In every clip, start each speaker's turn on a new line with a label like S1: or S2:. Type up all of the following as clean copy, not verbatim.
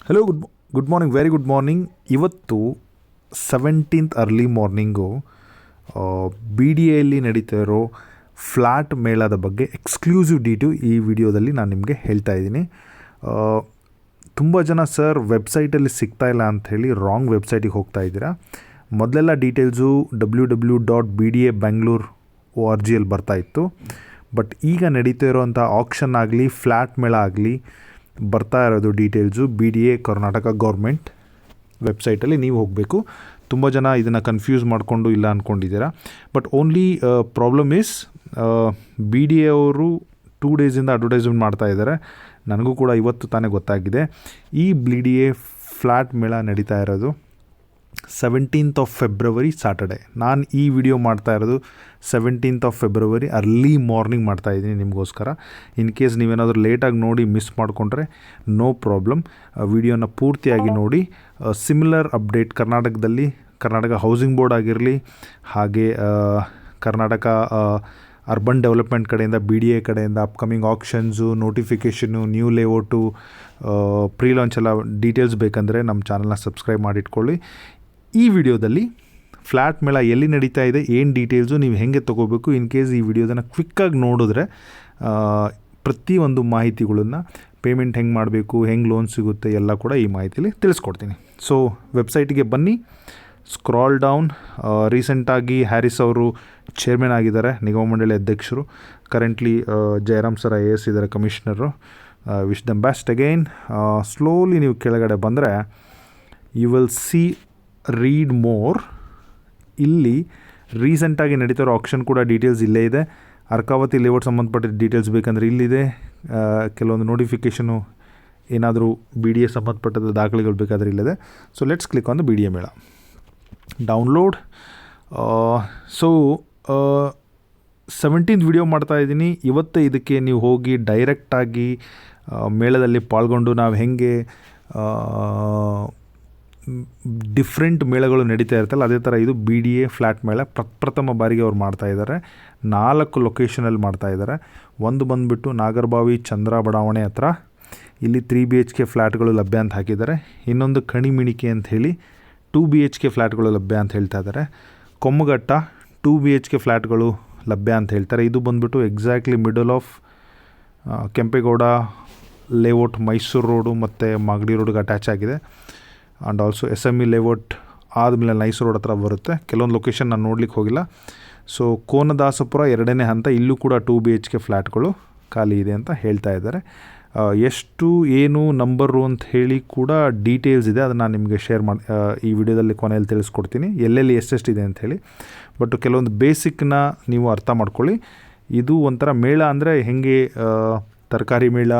S1: Hello, good morning, very good morning. ಇವತ್ತು 17th early morning B D ಎಯಲ್ಲಿ ನಡೀತಾ ಇರೋ ಫ್ಲ್ಯಾಟ್ ಮೇಳದ ಬಗ್ಗೆ ಎಕ್ಸ್ಕ್ಲೂಸಿವ್ ಈ ವಿಡಿಯೋದಲ್ಲಿ ನಾನು ನಿಮಗೆ ಹೇಳ್ತಾ ಇದ್ದೀನಿ. ತುಂಬ ಜನ ಸರ್ ವೆಬ್ಸೈಟಲ್ಲಿ ಸಿಗ್ತಾಯಿಲ್ಲ ಅಂಥೇಳಿ ರಾಂಗ್ ವೆಬ್ಸೈಟಿಗೆ ಹೋಗ್ತಾ ಇದ್ದೀರಾ. ಮೊದಲೆಲ್ಲ ಡೀಟೇಲ್ಸು www.bda.bangalore.org ಬರ್ತಾಯಿತ್ತು. ಬಟ್ ಈಗ ನಡೀತಾ ಇರೋವಂಥ ಆಕ್ಷನ್ ಆಗಲಿ ಫ್ಲ್ಯಾಟ್ ಮೇಳ ಆಗಲಿ ಬರ್ತಾ ಇರೋದು ಡೀಟೇಲ್ಸು BDA ಕರ್ನಾಟಕ ಗೌರ್ಮೆಂಟ್ ವೆಬ್ಸೈಟಲ್ಲಿ ನೀವು ಹೋಗಬೇಕು. ತುಂಬ ಜನ ಇದನ್ನು ಕನ್ಫ್ಯೂಸ್ ಮಾಡಿಕೊಂಡು ಇಲ್ಲ ಅಂದ್ಕೊಂಡಿದ್ದೀರಾ. But only problem is BDA ಅವರು 2 ಡೇಸಿಂದ ಅಡ್ವರ್ಟೈಸ್ಮೆಂಟ್ ಮಾಡ್ತಾ ಇದ್ದಾರೆ. ನನಗೂ ಕೂಡ ಇವತ್ತು ತಾನೇ ಗೊತ್ತಾಗಿದೆ. ಈ BDA ಫ್ಲ್ಯಾಟ್ ಮೇಳ ನಡೀತಾ ಇರೋದು 17th of February ಸ್ಯಾಟರ್ಡೆ. ನಾನು ಈ ವಿಡಿಯೋ ಮಾಡ್ತಾ ಇರೋದು 17th of February early morning ಮಾಡ್ತಾಯಿದ್ದೀನಿ ನಿಮಗೋಸ್ಕರ. ಇನ್ ಕೇಸ್ ನೀವೇನಾದರೂ ಲೇಟಾಗಿ ನೋಡಿ ಮಿಸ್ ಮಾಡಿಕೊಂಡ್ರೆ ನೋ ಪ್ರಾಬ್ಲಮ್, ವಿಡಿಯೋನ ಪೂರ್ತಿಯಾಗಿ ನೋಡಿ. Similar update Karnataka housing board ಆಗಿರಲಿ, ಹಾಗೆ ಕರ್ನಾಟಕ ಅರ್ಬನ್ ಡೆವಲಪ್ಮೆಂಟ್ ಕಡೆಯಿಂದ BDA ಕಡೆಯಿಂದ upcoming auctions, notification, new layout, pre launch ಎಲ್ಲ ಡೀಟೇಲ್ಸ್ ಬೇಕಂದರೆ ನಮ್ಮ ಚಾನಲ್ನ ಸಬ್ಸ್ಕ್ರೈಬ್ ಮಾಡಿಟ್ಕೊಳ್ಳಿ. ಈ ವಿಡಿಯೋದಲ್ಲಿ ಫ್ಲ್ಯಾಟ್ ಮೇಳ ಎಲ್ಲಿ ನಡೀತಾ ಇದೆ, ಏನು ಡೀಟೇಲ್ಸು, ನೀವು ಹೇಗೆ ತೊಗೋಬೇಕು, ಇನ್ ಕೇಸ್ ಈ ವಿಡಿಯೋದನ್ನು ಕ್ವಿಕ್ಕಾಗಿ ನೋಡಿದ್ರೆ ಪ್ರತಿಯೊಂದು ಮಾಹಿತಿಗಳನ್ನು, ಪೇಮೆಂಟ್ ಹೆಂಗೆ ಮಾಡಬೇಕು, ಹೆಂಗೆ ಲೋನ್ ಸಿಗುತ್ತೆ ಎಲ್ಲ ಕೂಡ ಈ ಮಾಹಿತಿಯಲ್ಲಿ ತಿಳಿಸ್ಕೊಡ್ತೀನಿ. ಸೊ ವೆಬ್ಸೈಟಿಗೆ ಬನ್ನಿ, ಸ್ಕ್ರಾಲ್ ಡೌನ್. ರೀಸೆಂಟಾಗಿ ಹ್ಯಾರಿಸ್ ಅವರು ಚೇರ್ಮನ್ ಆಗಿದ್ದಾರೆ, ನಿಗಮ ಮಂಡಳಿ ಅಧ್ಯಕ್ಷರು. ಕರೆಂಟ್ಲಿ ಜಯರಾಮ್ ಸರ್ IAS ಇದ್ದಾರೆ ಕಮಿಷನರು. Wish them best again. Slowly ನೀವು ಕೆಳಗಡೆ ಬಂದರೆ you will see read more. ಇಲ್ಲಿ ರೀಸೆಂಟಾಗಿ ನಡೀತಿರೋ ಆಕ್ಷನ್ ಕೂಡ ಡೀಟೇಲ್ಸ್ ಇಲ್ಲೇ ಇದೆ. ಅರ್ಕಾವತಿ ಲೇಔಟ್ ಸಂಬಂಧಪಟ್ಟಿದ್ದ ಡೀಟೇಲ್ಸ್ ಬೇಕಂದರೆ ಇಲ್ಲಿದೆ. ಕೆಲವೊಂದು ನೋಟಿಫಿಕೇಷನು, ಏನಾದರೂ BDA ಸಂಬಂಧಪಟ್ಟದ ದಾಖಲೆಗಳು ಬೇಕಾದರೆ ಇಲ್ಲಿದೆ. So let's click on the BDA ಮೇಳ ಡೌನ್ಲೋಡ್. ಸೊ 17th ವಿಡಿಯೋ ಮಾಡ್ತಾಯಿದ್ದೀನಿ. ಇವತ್ತು ಇದಕ್ಕೆ ನೀವು ಹೋಗಿ ಡೈರೆಕ್ಟಾಗಿ ಮೇಳದಲ್ಲಿ ಪಾಲ್ಗೊಂಡು ನಾವು ಹೇಗೆ ಡಿಫ್ರೆಂಟ್ ಮೇಳಗಳು ನಡೀತಾ ಇರ್ತಲ್ಲ, ಅದೇ ಥರ ಇದು BDA ಫ್ಲ್ಯಾಟ್ ಮೇಳ ಪ್ರಥಮ ಬಾರಿಗೆ ಅವ್ರು ಮಾಡ್ತಾಯಿದ್ದಾರೆ. 4 ಲೊಕೇಶನಲ್ಲಿ ಮಾಡ್ತಾಯಿದ್ದಾರೆ. ಒಂದು ಬಂದುಬಿಟ್ಟು ನಾಗರಬಾವಿ ಚಂದ್ರ ಬಡಾವಣೆ ಹತ್ರ, ಇಲ್ಲಿ 3 BHK ಫ್ಲ್ಯಾಟ್ಗಳು ಲಭ್ಯ ಅಂತ ಹಾಕಿದ್ದಾರೆ. ಇನ್ನೊಂದು ಕಣಿಮಿಣಿಕೆ ಅಂತ ಹೇಳಿ 2 BHK ಫ್ಲ್ಯಾಟ್ಗಳು ಲಭ್ಯ ಅಂತ ಹೇಳ್ತಾ ಇದ್ದಾರೆ. ಕೊಮ್ಮಘಟ್ಟ 2 BHK ಫ್ಲ್ಯಾಟ್ಗಳು ಲಭ್ಯ ಅಂತ ಹೇಳ್ತಾರೆ. ಇದು ಬಂದುಬಿಟ್ಟು exactly middle of Kempegowda layout, Mysuru road ಮತ್ತು ಮಾಗಡಿ ರೋಡ್ಗೆ ಅಟ್ಯಾಚ್ ಆಗಿದೆ. ಆ್ಯಂಡ್ ಆಲ್ಸೋ SME ಲೇಔಟ್ ಆದಮೇಲೆ ನೈಸ್ ರೋಡ್ ಹತ್ರ ಬರುತ್ತೆ. ಕೆಲವೊಂದು ಲೊಕೇಶನ್ ನಾನು ನೋಡ್ಲಿಕ್ಕೆ ಹೋಗಿಲ್ಲ. ಸೊ ಕೋನದಾಸಪುರ 2ನೇ ಹಂತ, ಇಲ್ಲೂ ಕೂಡ 2 BHK ಫ್ಲ್ಯಾಟ್ಗಳು ಖಾಲಿ ಇದೆ ಅಂತ ಹೇಳ್ತಾ ಇದ್ದಾರೆ. ಎಷ್ಟು ಏನು ನಂಬರು ಅಂತ ಹೇಳಿ ಕೂಡ ಡೀಟೇಲ್ಸ್ ಇದೆ, ಅದನ್ನು ನಾನು ನಿಮಗೆ ಶೇರ್ ಮಾಡಿ ಈ ವಿಡಿಯೋದಲ್ಲಿ ಕೊನೆಯಲ್ಲಿ ತಿಳಿಸ್ಕೊಡ್ತೀನಿ, ಎಲ್ಲೆಲ್ಲಿ ಎಷ್ಟೆಷ್ಟಿದೆ ಅಂಥೇಳಿ. ಬಟ್ ಕೆಲವೊಂದು ಬೇಸಿಕ್ನ ನೀವು ಅರ್ಥ ಮಾಡ್ಕೊಳ್ಳಿ. ಇದು ಒಂಥರ ಮೇಳ ಅಂದರೆ ಹೇಗೆ ತರಕಾರಿ ಮೇಳ,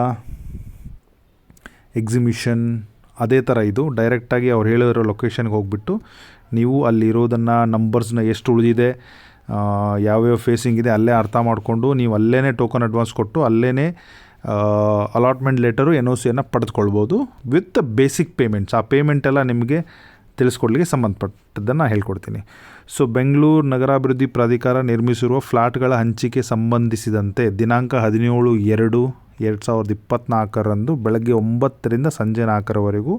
S1: ಎಕ್ಸಿಬಿಷನ್, ಅದೇ ಥರ ಇದು ಡೈರೆಕ್ಟಾಗಿ ಅವ್ರು ಹೇಳಿರೋ ಲೊಕೇಶನ್ಗೆ ಹೋಗಿಬಿಟ್ಟು ನೀವು ಅಲ್ಲಿರೋದನ್ನು, ನಂಬರ್ಸ್ನ ಎಷ್ಟು ಉಳಿದಿದೆ, ಯಾವ್ಯಾವ ಫೇಸಿಂಗ್ ಇದೆ ಅಲ್ಲೇ ಅರ್ಥ ಮಾಡಿಕೊಂಡು ನೀವು ಅಲ್ಲೇ ಟೋಕನ್ ಅಡ್ವಾನ್ಸ್ ಕೊಟ್ಟು ಅಲ್ಲೇ ಅಲಾಟ್ಮೆಂಟ್ ಲೆಟರು NOCಯನ್ನು ಪಡೆದುಕೊಳ್ಬೋದು ವಿತ್ ಬೇಸಿಕ್ ಪೇಮೆಂಟ್ಸ್. ಆ ಪೇಮೆಂಟೆಲ್ಲ ನಿಮಗೆ ತಿಳಿಸ್ಕೊಡ್ಲಿಕ್ಕೆ ಸಂಬಂಧಪಟ್ಟದ್ದನ್ನು ಹೇಳ್ಕೊಡ್ತೀನಿ. ಸೊ ಬೆಂಗಳೂರು ನಗರಾಭಿವೃದ್ಧಿ ಪ್ರಾಧಿಕಾರ ನಿರ್ಮಿಸಿರುವ ಫ್ಲ್ಯಾಟ್ಗಳ ಹಂಚಿಕೆ ಸಂಬಂಧಿಸಿದಂತೆ ದಿನಾಂಕ 17/2/2024 ಬೆಳಗ್ಗೆ 9ರಿಂದ ಸಂಜೆ 4ರವರೆಗೂ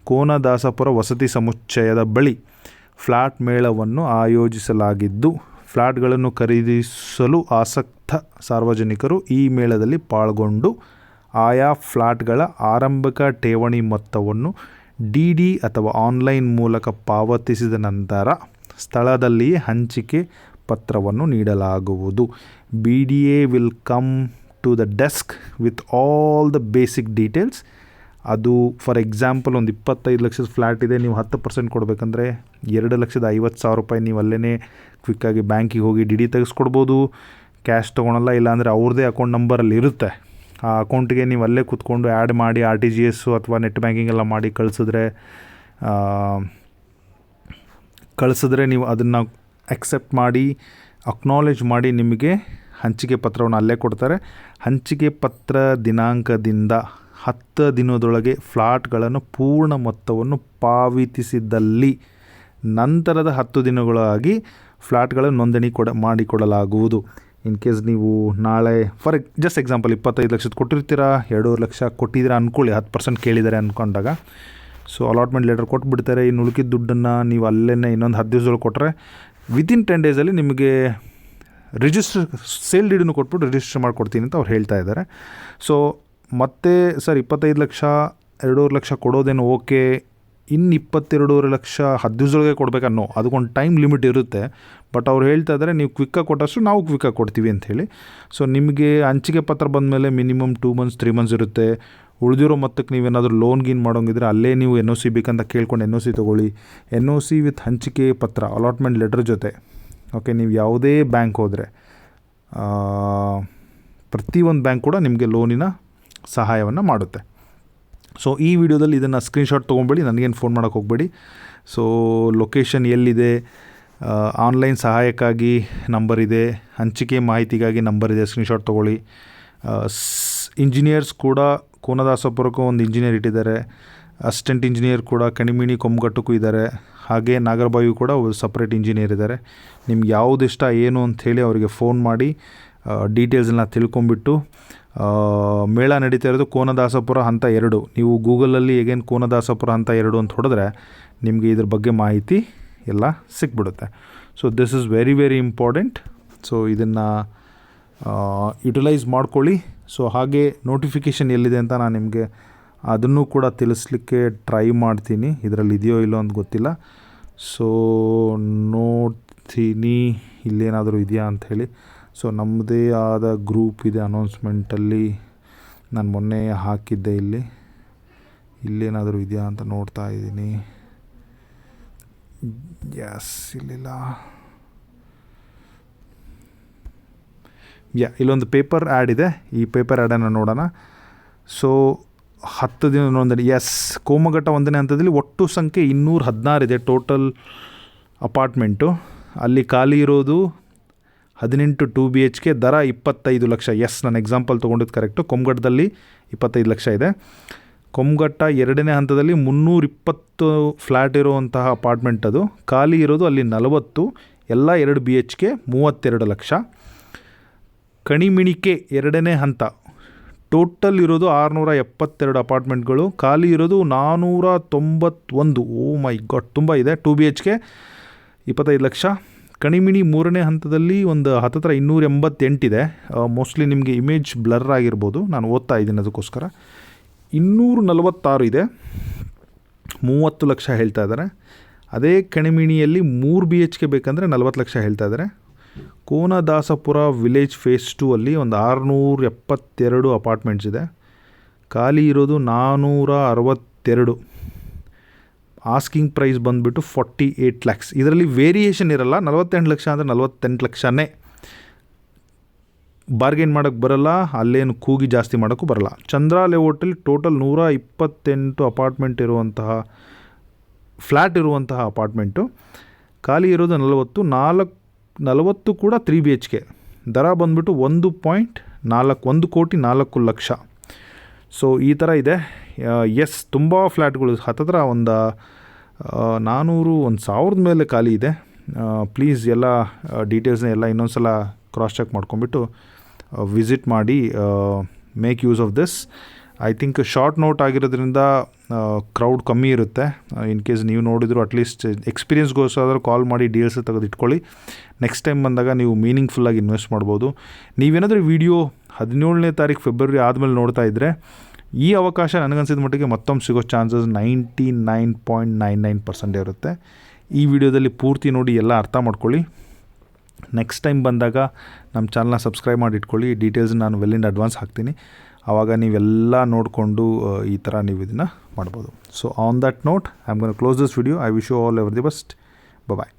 S1: ಕೋನದಾಸಪುರ ವಸತಿ ಸಮುಚ್ಚಯದ ಬಳಿ ಫ್ಲ್ಯಾಟ್ ಮೇಳವನ್ನು ಆಯೋಜಿಸಲಾಗಿದ್ದು, ಫ್ಲ್ಯಾಟ್ಗಳನ್ನು ಖರೀದಿಸಲು ಆಸಕ್ತ ಸಾರ್ವಜನಿಕರು ಈ ಮೇಳದಲ್ಲಿ ಪಾಲ್ಗೊಂಡು ಆಯಾ ಫ್ಲ್ಯಾಟ್ಗಳ ಆರಂಭಿಕ ಠೇವಣಿ ಮೊತ್ತವನ್ನು DD ಅಥವಾ ಆನ್ಲೈನ್ ಮೂಲಕ ಪಾವತಿಸಿದ ನಂತರ ಸ್ಥಳದಲ್ಲಿಯೇ ಹಂಚಿಕೆ ಪತ್ರವನ್ನು ನೀಡಲಾಗುವುದು. BDA will come to the desk with all the basic details. ಅದು ಫಾರ್ ಎಕ್ಸಾಂಪಲ್ ಒಂದು 25 ಲಕ್ಷದ ಫ್ಲ್ಯಾಟ್ ಇದೆ, ನೀವು 10% ಕೊಡಬೇಕಂದ್ರೆ 2,50,000 ರೂಪಾಯಿ ನೀವು ಅಲ್ಲೇ ಕ್ವಿಕ್ಕಾಗಿ ಬ್ಯಾಂಕಿಗೆ ಹೋಗಿ DD ತೆಗೆಸ್ಕೊಡ್ಬೋದು. ಕ್ಯಾಶ್ ತೊಗೊಳಲ್ಲ, ಇಲ್ಲಾಂದರೆ ಅವ್ರದ್ದೇ ಅಕೌಂಟ್ ನಂಬರಲ್ಲಿ ಇರುತ್ತೆ. ಆ ಅಕೌಂಟಿಗೆ ನೀವು ಅಲ್ಲೇ ಕೂತ್ಕೊಂಡು ಆ್ಯಡ್ ಮಾಡಿ RTGS ಅಥವಾ ನೆಟ್ ಬ್ಯಾಂಕಿಂಗ್ ಎಲ್ಲ ಮಾಡಿ ಕಳಿಸಿದ್ರೆ ನೀವು ಅದನ್ನು ಅಕ್ಸೆಪ್ಟ್ ಮಾಡಿ ಅಕ್ನಾಲೇಜ್ ಮಾಡಿ ನಿಮಗೆ ಹಂಚಿಕೆ ಪತ್ರವನ್ನು ಅಲ್ಲೇ ಕೊಡ್ತಾರೆ. ಹಂಚಿಕೆ ಪತ್ರ ದಿನಾಂಕದಿಂದ 10 ದಿನದೊಳಗೆ ಫ್ಲ್ಯಾಟ್ಗಳನ್ನು ಪೂರ್ಣ ಮೊತ್ತವನ್ನು ಪಾವತಿಸಿದ್ದಲ್ಲಿ ನಂತರದ 10 ದಿನಗಳಾಗಿ ಫ್ಲ್ಯಾಟ್ಗಳ ನೋಂದಣಿ ಮಾಡಿಕೊಡಲಾಗುವುದು. ಇನ್ ಕೇಸ್ ನೀವು ನಾಳೆ ಜಸ್ಟ್ ಎಕ್ಸಾಂಪಲ್ 25 ಲಕ್ಷದ ಕೊಟ್ಟಿರ್ತೀರಾ, 2.5 ಲಕ್ಷ ಕೊಟ್ಟಿದ್ದೀರಾ ಅಂದ್ಕೊಳ್ಳಿ, 10% ಕೇಳಿದ್ದಾರೆ ಅಂದ್ಕೊಂಡಾಗ. ಸೊ ಅಲಾಟ್ಮೆಂಟ್ ಲೆಟರ್ ಕೊಟ್ಬಿಡ್ತಾರೆ. ಇನ್ನು ಉಳ್ಕಿದ ದುಡ್ಡನ್ನು ನೀವು ಅಲ್ಲೇ ಇನ್ನೊಂದು 10 ದಿವಸದೊಳಗೆ ಕೊಟ್ಟರೆ ವಿತಿನ್ 10 ಡೇಸಲ್ಲಿ ನಿಮಗೆ ಸೇಲ್ ಡೀಡನ್ನು ಕೊಟ್ಬಿಟ್ಟು ರಿಜಿಸ್ಟರ್ ಮಾಡಿಕೊಡ್ತೀನಿ ಅಂತ ಅವ್ರು ಹೇಳ್ತಾ ಇದ್ದಾರೆ. ಸೊ ಮತ್ತೆ ಸರ್ 25 ಲಕ್ಷ 2.5 ಲಕ್ಷ ಕೊಡೋದೇನು ಓಕೆ, ಇನ್ನು 22.5 ಲಕ್ಷ 10 ದಿವಸದೊಳಗೆ ಕೊಡಬೇಕನ್ನೋ ಅದಕ್ಕೊಂದು ಟೈಮ್ ಲಿಮಿಟ್ ಇರುತ್ತೆ. ಬಟ್ ಅವ್ರು ಹೇಳ್ತಾ ಇದ್ದಾರೆ ನೀವು ಕ್ವಿಕ್ಕಾಗಿ ಕೊಟ್ಟಷ್ಟು ನಾವು ಕ್ವಿಕ್ಕಾಗಿ ಕೊಡ್ತೀವಿ ಅಂಥೇಳಿ. ಸೊ ನಿಮಗೆ ಹಂಚಿಕೆ ಪತ್ರ ಬಂದಮೇಲೆ ಮಿನಿಮಮ್ 2 ಮಂತ್ಸ್ 3 ಮಂತ್ಸ್ ಇರುತ್ತೆ. ಉಳಿದಿರೋ ಮೊತ್ತಕ್ಕೆ ನೀವೇನಾದರೂ ಲೋನ್ ಗೀನ್ ಮಾಡೋಂಗಿದ್ರೆ ಅಲ್ಲೇ ನೀವು NOC ಬೇಕಂತ ಕೇಳ್ಕೊಂಡು NOC ತೊಗೊಳ್ಳಿ. NOC ವಿತ್ ಹಂಚಿಕೆ ಪತ್ರ ಅಲಾಟ್ಮೆಂಟ್ ಲೆಟರ್ ಜೊತೆ. ಓಕೆ, ನೀವು ಯಾವುದೇ ಬ್ಯಾಂಕ್ ಹೋದರೆ ಪ್ರತಿಯೊಂದು ಬ್ಯಾಂಕ್ ಕೂಡ ನಿಮಗೆ ಲೋನಿನ ಸಹಾಯವನ್ನು ಮಾಡುತ್ತೆ. ಸೊ ಈ ವಿಡಿಯೋದಲ್ಲಿ ಇದನ್ನು ಸ್ಕ್ರೀನ್ಶಾಟ್ ತೊಗೊಂಬೇಡಿ, ನನಗೇನು ಫೋನ್ ಮಾಡೋಕ್ಕೆ ಹೋಗಬೇಡಿ. ಸೊ ಲೊಕೇಶನ್ ಎಲ್ಲಿದೆ, ಆನ್ಲೈನ್ ಸಹಾಯಕ್ಕಾಗಿ ನಂಬರ್ ಇದೆ, ಹಂಚಿಕೆ ಮಾಹಿತಿಗಾಗಿ ನಂಬರ್ ಇದೆ, ಸ್ಕ್ರೀನ್ಶಾಟ್ ತೊಗೊಳ್ಳಿ. ಇಂಜಿನಿಯರ್ಸ್ ಕೂಡ ಕೋನದಾಸಪುರಕ್ಕೂ ಒಂದು ಇಂಜಿನಿಯರ್ ಇಟ್ಟಿದ್ದಾರೆ, ಅಸಿಸ್ಟೆಂಟ್ ಇಂಜಿನಿಯರ್ ಕೂಡ ಕಣಿಮಿಣಿ ಕೊಮ್ಮಗಟ್ಟಕ್ಕೂ ಇದ್ದಾರೆ, ಹಾಗೆ ನಾಗರಬಾವಿಗೂ ಕೂಡ ಸಪ್ರೇಟ್ ಇಂಜಿನಿಯರ್ ಇದ್ದಾರೆ. ನಿಮ್ಗೆ ಯಾವುದು ಇಷ್ಟ ಏನು ಅಂಥೇಳಿ ಅವರಿಗೆ ಫೋನ್ ಮಾಡಿ ಡೀಟೇಲ್ಸನ್ನ ತಿಳ್ಕೊಂಬಿಟ್ಟು, ಮೇಳ ನಡೀತಾ ಇರೋದು ಕೋನದಾಸಪುರ ಹಂತ 2. ನೀವು ಗೂಗಲಲ್ಲಿ ಹೇಗೇನು ಕೋನದಾಸಪುರ ಹಂತ 2 ಅಂತ ಹೊಡೆದ್ರೆ ನಿಮಗೆ ಇದ್ರ ಬಗ್ಗೆ ಮಾಹಿತಿ ಎಲ್ಲ ಸಿಕ್ಬಿಡುತ್ತೆ. So this is very very important. So ಇದನ್ನು ಯುಟಿಲೈಸ್ ಮಾಡ್ಕೊಳ್ಳಿ. ಸೊ ಹಾಗೆ ನೋಟಿಫಿಕೇಷನ್ ಎಲ್ಲಿದೆ ಅಂತ ನಾನು ನಿಮಗೆ ಅದನ್ನು ಕೂಡ ತಿಳಿಸ್ಲಿಕ್ಕೆ ಟ್ರೈ ಮಾಡ್ತೀನಿ, ಇದರಲ್ಲಿ ಇದೆಯೋ ಇಲ್ಲೋ ಅಂತ ಗೊತ್ತಿಲ್ಲ. ಸೊ ನೋಡ್ತೀನಿ ಇಲ್ಲೇನಾದರೂ ಇದೆಯಾ ಅಂಥೇಳಿ. ಸೊ ನಮ್ಮದೇ ಆದ ಗ್ರೂಪ್ ಇದೆ ಅನೌನ್ಸ್ಮೆಂಟಲ್ಲಿ, ನಾನು ಮೊನ್ನೆ ಹಾಕಿದ್ದೆ. ಇಲ್ಲೇನಾದರೂ ಇದೆಯಾ ಅಂತ ನೋಡ್ತಾ ಇದ್ದೀನಿ. ಎಸ್, ಇಲ್ಲಿಲ್ಲ. ಇಲ್ಲೊಂದು ಪೇಪರ್ ಆ್ಯಡ್ ಇದೆ, ಈ ಪೇಪರ್ ಆ್ಯಡನ್ನು ನೋಡೋಣ. ಸೊ 10 ದಿನ ನೋಂದಣಿ. ಎಸ್, ಕೋಮಘಟ್ಟ 1ನೇ ಹಂತದಲ್ಲಿ ಒಟ್ಟು ಸಂಖ್ಯೆ 216 ಇದೆ ಟೋಟಲ್ ಅಪಾರ್ಟ್ಮೆಂಟು. ಅಲ್ಲಿ ಖಾಲಿ ಇರೋದು 18 2 BHK, ದರ 25 ಲಕ್ಷ. ಎಸ್, ನಾನು ಎಕ್ಸಾಂಪಲ್ ತೊಗೊಂಡಿದ್ದು ಕರೆಕ್ಟು. ಕೊಮ್ಮಘಟ್ಟದಲ್ಲಿ 25 ಲಕ್ಷ ಇದೆ. ಕೊಮ್ಮಘಟ್ಟ 2ನೇ ಹಂತದಲ್ಲಿ 320 ಫ್ಲ್ಯಾಟ್ ಇರುವಂತಹ ಅಪಾರ್ಟ್ಮೆಂಟ್ ಅದು. ಖಾಲಿ ಇರೋದು ಅಲ್ಲಿ 40, ಎಲ್ಲ 2 BHK 32 ಲಕ್ಷ. ಕಣಿಮಿಣಿಕೆ 2ನೇ ಹಂತ ಟೋಟಲ್ ಇರೋದು 672 ಅಪಾರ್ಟ್ಮೆಂಟ್ಗಳು. ಖಾಲಿ ಇರೋದು 491. ಓ ಮೈ ಗಾಡ್, ತುಂಬ ಇದೆ. 2 BHK 25 ಲಕ್ಷ. ಕಣಿಮಿಣಿ 3ನೇ ಹಂತದಲ್ಲಿ ಒಂದು 288 ಇದೆ. ಮೋಸ್ಟ್ಲಿ ನಿಮಗೆ ಇಮೇಜ್ ಬ್ಲರ್ ಆಗಿರ್ಬೋದು, ನಾನು ಓದ್ತಾ ಇದ್ದೀನಿ ಅದಕ್ಕೋಸ್ಕರ. 246 ಇದೆ, 30 ಲಕ್ಷ ಹೇಳ್ತಾ ಇದ್ದಾರೆ. ಅದೇ ಕಣಿಮಿಣಿಯಲ್ಲಿ 3 BHK ಬೇಕಂದರೆ 40 ಲಕ್ಷ ಹೇಳ್ತಾ ಇದ್ದಾರೆ. ಕೋನದಾಸಪುರ ವಿಲೇಜ್ ಫೇಸ್ 2 ಅಲ್ಲಿ ಒಂದು 672 ಅಪಾರ್ಟ್ಮೆಂಟ್ಸ್ ಇದೆ. ಖಾಲಿ ಇರೋದು 462. ಆಸ್ಕಿಂಗ್ ಪ್ರೈಸ್ ಬಂದುಬಿಟ್ಟು 48 ಲ್ಯಾಕ್ಸ್. ಇದರಲ್ಲಿ ವೇರಿಯೇಷನ್ ಇರಲ್ಲ. 48 ಲಕ್ಷ ಅಂದರೆ 48 ಲಕ್ಷನೇ. ಬಾರ್ಗೇನ್ ಮಾಡೋಕ್ಕೆ ಬರಲ್ಲ, ಅಲ್ಲೇನು ಕೂಗಿ ಜಾಸ್ತಿ ಮಾಡೋಕ್ಕೂ ಬರಲ್ಲ. ಚಂದ್ರ ಲೇಔಟಲ್ಲಿ ಟೋಟಲ್ 128 ಅಪಾರ್ಟ್ಮೆಂಟ್ ಇರುವಂತಹ ಫ್ಲ್ಯಾಟ್ ಇರುವಂತಹ ಅಪಾರ್ಟ್ಮೆಂಟು. ಖಾಲಿ ಇರೋದು 40 ಕೂಡ 3 BHK. ದರ ಬಂದುಬಿಟ್ಟು 1.4 ಲಕ್ಷ. ಸೊ ಈ ಥರ ಇದೆ. ಎಸ್, ತುಂಬ ಫ್ಲ್ಯಾಟ್ಗಳು ಹತ್ತಿರ ಒಂದು 1000 ಮೇಲೆ ಖಾಲಿ ಇದೆ. ಪ್ಲೀಸ್ ಎಲ್ಲ ಡೀಟೇಲ್ಸ್ನ ಎಲ್ಲ ಇನ್ನೊಂದು ಸಲ ಕ್ರಾಸ್ ಚೆಕ್ ಮಾಡ್ಕೊಂಬಿಟ್ಟು ವಿಸಿಟ್ ಮಾಡಿ, make use of this. I think short note ಆಗಿರೋದ್ರಿಂದ ಕ್ರೌಡ್ ಕಮ್ಮಿ ಇರುತ್ತೆ. ಇನ್ ಕೇಸ್ ನೀವು ನೋಡಿದ್ರು ಅಟ್ಲೀಸ್ಟ್ ಎಕ್ಸ್ಪೀರಿಯನ್ಸ್ಗೋಸ್ಕರ ಕಾಲ್ ಮಾಡಿ ಡೀಲ್ಸ್ ತೆಗೆದಿಟ್ಕೊಳ್ಳಿ. ನೆಕ್ಸ್ಟ್ ಟೈಮ್ ಬಂದಾಗ ನೀವು ಮೀನಿಂಗ್ಫುಲ್ಲಾಗಿ ಇನ್ವೆಸ್ಟ್ ಮಾಡ್ಬೋದು. ನೀವೇನಾದರೂ ವಿಡಿಯೋ 17ನೇ ತಾರೀಕು ಫೆಬ್ರವರಿ ಆದಮೇಲೆ ನೋಡ್ತಾ ಇದ್ದರೆ ಈ ಅವಕಾಶ ನನಗನ್ಸಿದ ಮಟ್ಟಿಗೆ ಮತ್ತೊಮ್ಮೆ ಸಿಗೋ ಚಾನ್ಸಸ್ 99.99% ಇರುತ್ತೆ. ಈ ವಿಡಿಯೋದಲ್ಲಿ ಪೂರ್ತಿ ನೋಡಿ ಎಲ್ಲ ಅರ್ಥ ಮಾಡ್ಕೊಳ್ಳಿ. ನೆಕ್ಸ್ಟ್ ಟೈಮ್ ಬಂದಾಗ ನಮ್ಮ ಚಾನಲ್ನ ಸಬ್ಸ್ಕ್ರೈಬ್ ಮಾಡಿ ಇಟ್ಕೊಳ್ಳಿ. ಡೀಟೇಲ್ಸ್ ನಾನು ವೆಲ್ ಇನ್ ಅಡ್ವಾನ್ಸ್ ಹಾಕ್ತೀನಿ. ಆವಾಗ ನೀವೆಲ್ಲ ನೋಡಿಕೊಂಡು ಈ ಥರ ನೀವು ಇದನ್ನು ಮಾಡ್ಬೋದು. So on that note I am gonna close this video. I wish you all ever the best. Bye.